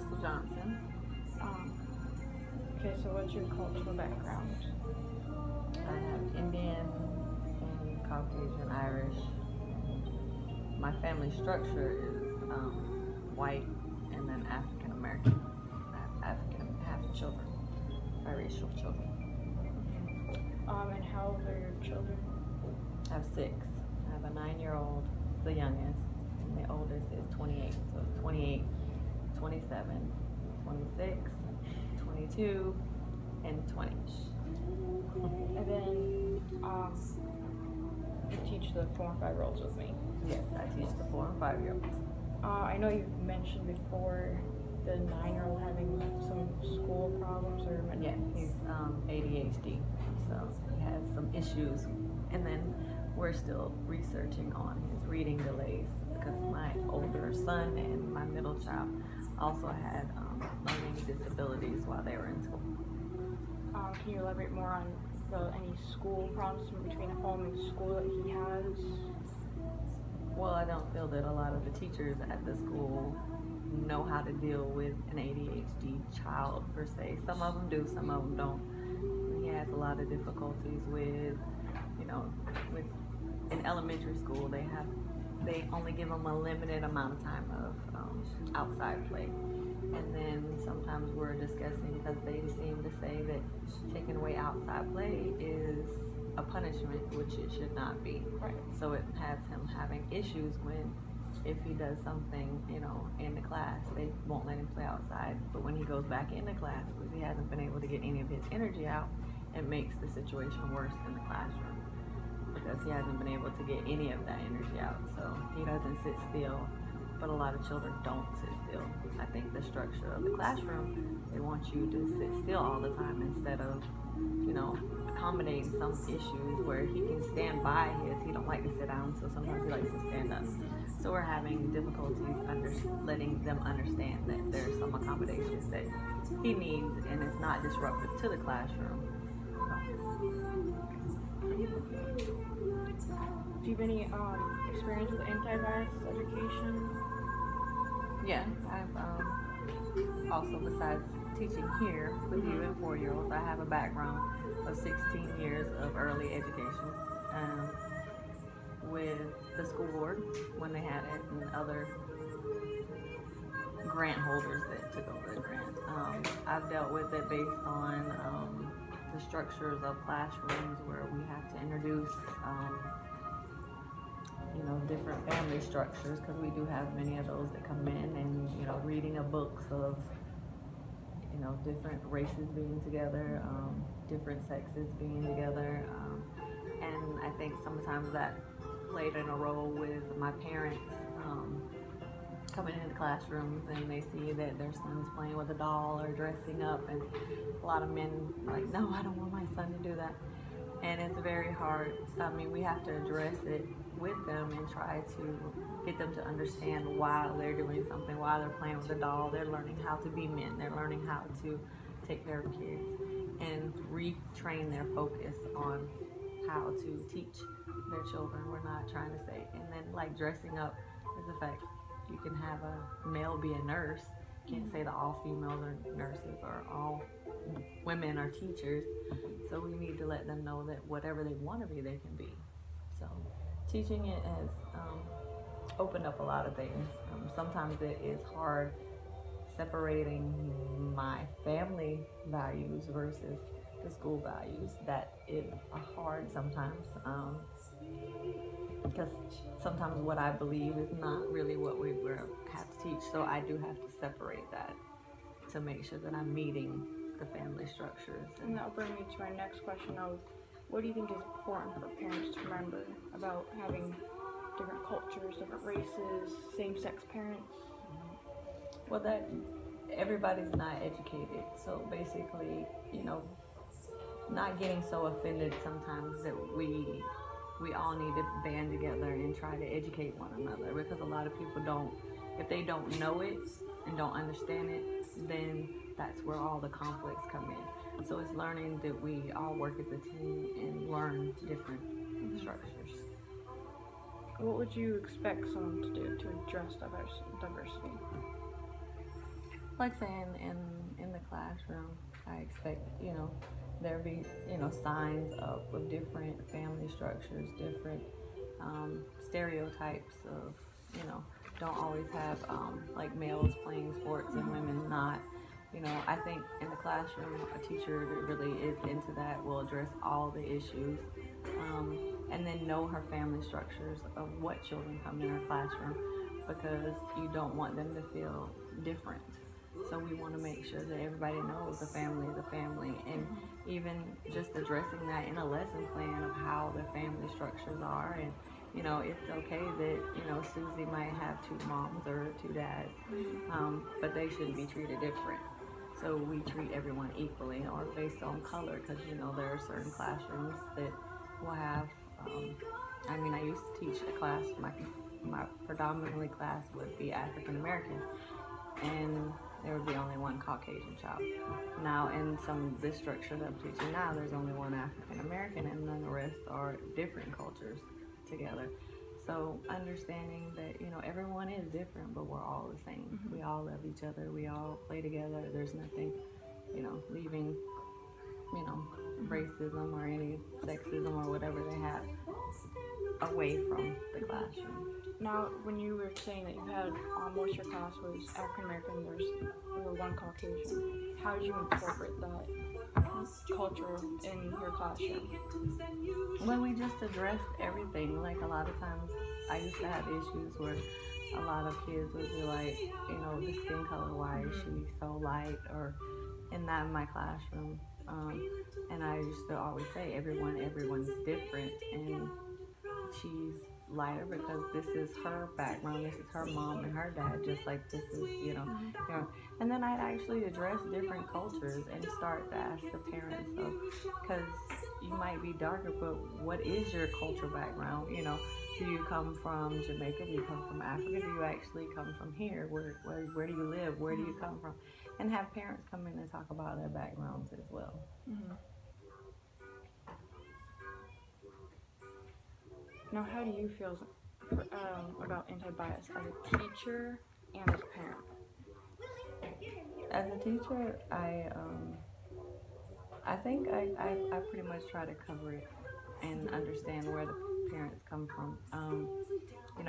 Crystal Johnson. Um, okay, so what's your cultural background? I have Indian and Caucasian, Irish. My family structure is white and then African American. I have African half children, biracial children. And how old are your children? I have six. I have a 9-year-old, it's the youngest, and the oldest is 28. So it's 28, 27, 26, 22, and 20. And then you teach the 4 and 5-year-olds with me. Yes, I teach the 4 and 5-year-olds. I know you've mentioned before the 9-year-old having some school problems or Yeah, he's ADHD, so he has some issues. And then we're still researching on his reading delays because my older son and my middle child also had learning disabilities while they were in school. Can you elaborate more on any school problems between home and school that he has? Well, I don't feel that a lot of the teachers at the school know how to deal with an ADHD child per se. Some of them do, some of them don't. He has a lot of difficulties with, with in elementary school they only give them a limited amount of time of outside play. And then sometimes we're discussing because they seem to say that taking away outside play is a punishment, which it should not be. Right. So it has him having issues when if he does something, in the class, they won't let him play outside. But when he goes back into class, because he hasn't been able to get any of his energy out, it makes the situation worse in the classroom because he hasn't been able to get any of that energy out. So he doesn't sit still, but a lot of children don't sit still. I think the structure of the classroom, they want you to sit still all the time instead of, accommodating some issues where he can stand by he don't like to sit down, so sometimes he likes to stand up. So we're having difficulties letting them understand that there's some accommodations that he needs and it's not disruptive to the classroom. Do you have any experience with antivirus education? Yeah, I've also, besides teaching here with you and 4-year-olds, I have a background of 16 years of early education with the school board when they had it and other grant holders that took over the grant. I've dealt with it based on the structures of classrooms where we have to introduce different family structures because we do have many of those that come in and reading of books of different races being together, different sexes being together, and I think sometimes that played in a role with my parents coming into classrooms and they see that their son's playing with a doll or dressing up, and a lot of men are like, no, I don't want my son to do that. And it's very hard. I mean, we have to address it with them and try to get them to understand while they're doing something, while they're playing with a doll, they're learning how to be men, they're learning how to take care of kids and retrain their focus on how to teach their children. We're not trying to say, and then like dressing up is the fact you can have a male be a nurse. Can't say that all females are nurses or all women are teachers. So we need to let them know that whatever they want to be, they can be. So teaching it has opened up a lot of things. Sometimes it is hard separating my family values versus the school values. That is hard sometimes because sometimes what I believe is not really what we have to teach. So I do have to separate that to make sure that I'm meeting the family structures. And that'll bring me to my next question of, what do you think is important for parents to remember about having different cultures, different races, same-sex parents? Well, that everybody's not educated. So basically, not getting so offended sometimes that we all need to band together and try to educate one another, because a lot of people don't, if they don't know it and don't understand it, then that's where all the conflicts come in. So it's learning that we all work as a team and learn different structures. What would you expect someone to do to address diversity? like saying in the classroom, I expect, there be, signs of different family structures, different stereotypes of, don't always have like males playing sports and women not. I think in the classroom, a teacher that really is into that will address all the issues, and then know her family structures of what children come in her classroom, because you don't want them to feel different. So we want to make sure that everybody knows the family is a family, and even just addressing that in a lesson plan of how the family structures are. And it's okay that Susie might have two moms or two dads, but they shouldn't be treated different. So we treat everyone equally, or based on color, because there are certain classrooms that will have. I used to teach a class. My predominantly class would be African American, and there would be only one Caucasian child. Now, in this structure that I'm teaching now, there's only one African American, and then the rest are different cultures together. So understanding that everyone is different, but we're all the same. We all love each other. We all play together. There's nothing, leaving, racism or any sexism or whatever they have away from the classroom. Now, when you were saying that you had most of your class was African American, there was one Caucasian. How did you incorporate that culture in your classroom? Well, we just addressed everything. Like, a lot of times I used to have issues where a lot of kids would be like, the skin color, why is she so light? Or in my classroom. And I used to always say everyone's different, and she's lighter because this is her background, this is her mom and her dad, just like this is, and then I'd actually address different cultures and start to ask the parents, because you might be darker, but what is your cultural background? Do you come from Jamaica? Do you come from Africa? Do you actually come from here? Where do you live? Where do you come from? And have parents come in and talk about their backgrounds as well. Now, how do you feel about anti-bias as a teacher and as a parent? As a teacher, I think I pretty much try to cover it and understand where the parents come from.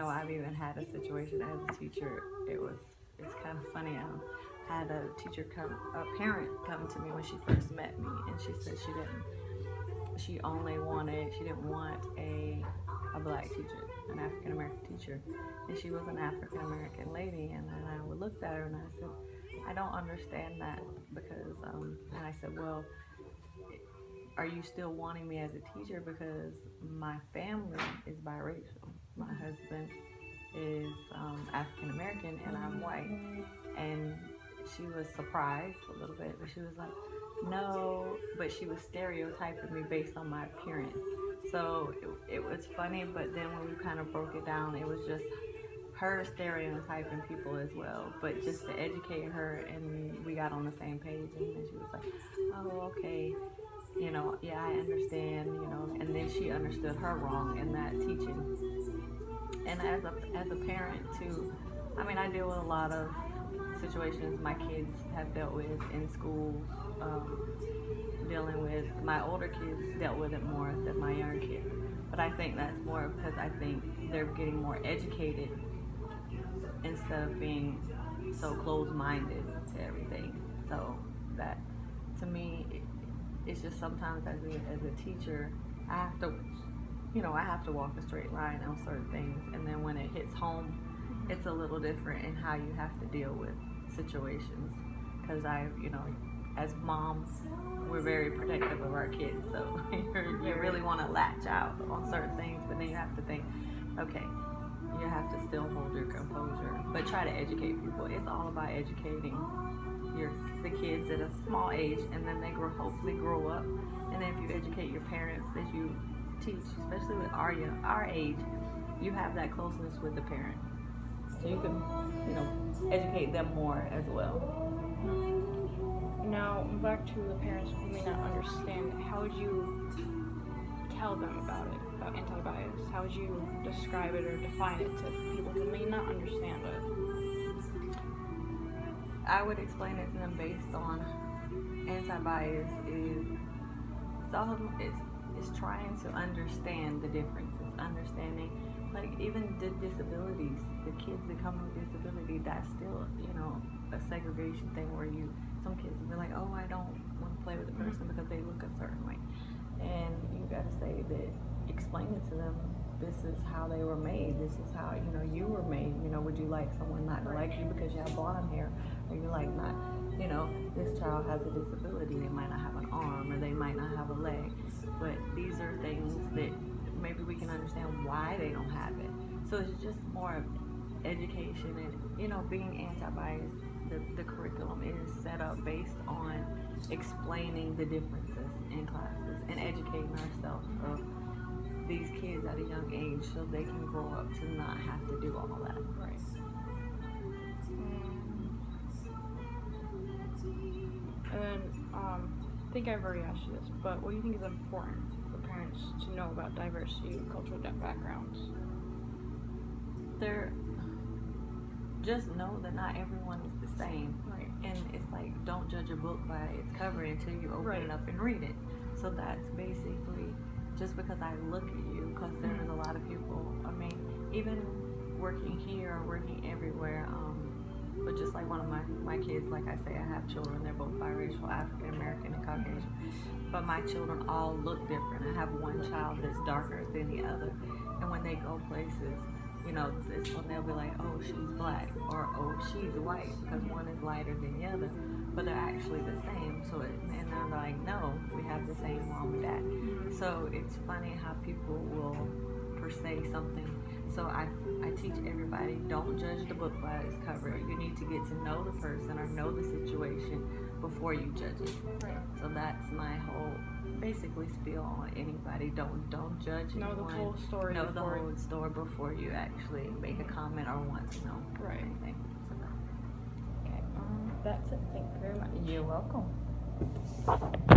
I've even had a situation as a teacher. It's kind of funny. I had a parent come to me when she first met me, and she said she didn't want a black teacher, an African American teacher, and she was an African American lady. And then I looked at her and I said, I don't understand that, because and I said, well, are you still wanting me as a teacher? Because my family is biracial. My husband is African American and I'm white. And she was surprised a little bit, but she was like, no, but she was stereotyping me based on my appearance. So it was funny, but then when we kind of broke it down, it was just her stereotyping people as well, but just to educate her, and we got on the same page, and then she was like, oh, okay, yeah, I understand, and then she understood her wrong in that teaching. And as a parent too, I deal with a lot of situations my kids have dealt with in school, dealing with. My older kids dealt with it more than my younger kids, but I think that's more because I think they're getting more educated instead of being so closed-minded to everything. So that, to me, it's just sometimes as a teacher, I have to walk a straight line on certain things, and then when it hits home, it's a little different in how you have to deal with situations. Because as moms, we're very protective of our kids, so you really want to latch out on certain things, but then you have to think, okay, you have to still hold your composure, but try to educate people. It's all about educating the kids at a small age, and then they hopefully grow up. And then if you educate your parents that you teach, especially with our age, you have that closeness with the parent, so you can educate them more as well. Now, back to the parents who may not understand, how would you tell them about it, about anti-bias? How would you describe it or define it to people who may not understand it? I would explain it to them based on anti-bias is it's trying to understand the differences, understanding like even the disabilities, the kids that come with disability, that's still, you know, a segregation thing where some kids will be like, oh, I don't want to play with the person because they look a certain way. And you got to say that, explain it to them, this is how they were made, this is how, you know, you were made, you know, would you like someone not to like you because you have blonde hair, or you like not, you know, this child has a disability, they might not have an arm or they might not have a leg, but these are things that maybe we can understand why they don't have it. So it's just more of education and, you know, being anti-bias. The curriculum is set up based on explaining the differences in classes and educating ourselves of these kids at a young age so they can grow up to not have to do all that. Right. And I think I've already asked you this, but what do you think is important for parents to know about diversity and cultural backgrounds? Just know that not everyone is the same. Right. And it's like, don't judge a book by its cover until you open it up and read it. So that's basically, just because I look at you, because there's a lot of people, I mean, even working here or working everywhere, but just like one of my kids, like I say, I have children, they're both biracial, African American and Caucasian, but my children all look different. I have one child that's darker than the other, and when they go places, you know, this one they'll be like, oh, she's black, or oh, she's white, because one is lighter than the other, but they're actually the same. So and they're like, no, we have the same mom and dad. So it's funny how people will per se something. So I teach everybody, don't judge the book by its cover. You need to get to know the person or know the situation before you judge it. Right. So that's my whole basically spiel on anybody. Don't judge anyone. Know the whole story. Know the whole story before you actually make a comment or want to know anything. So Okay. That's it. Thank you very much. you're welcome.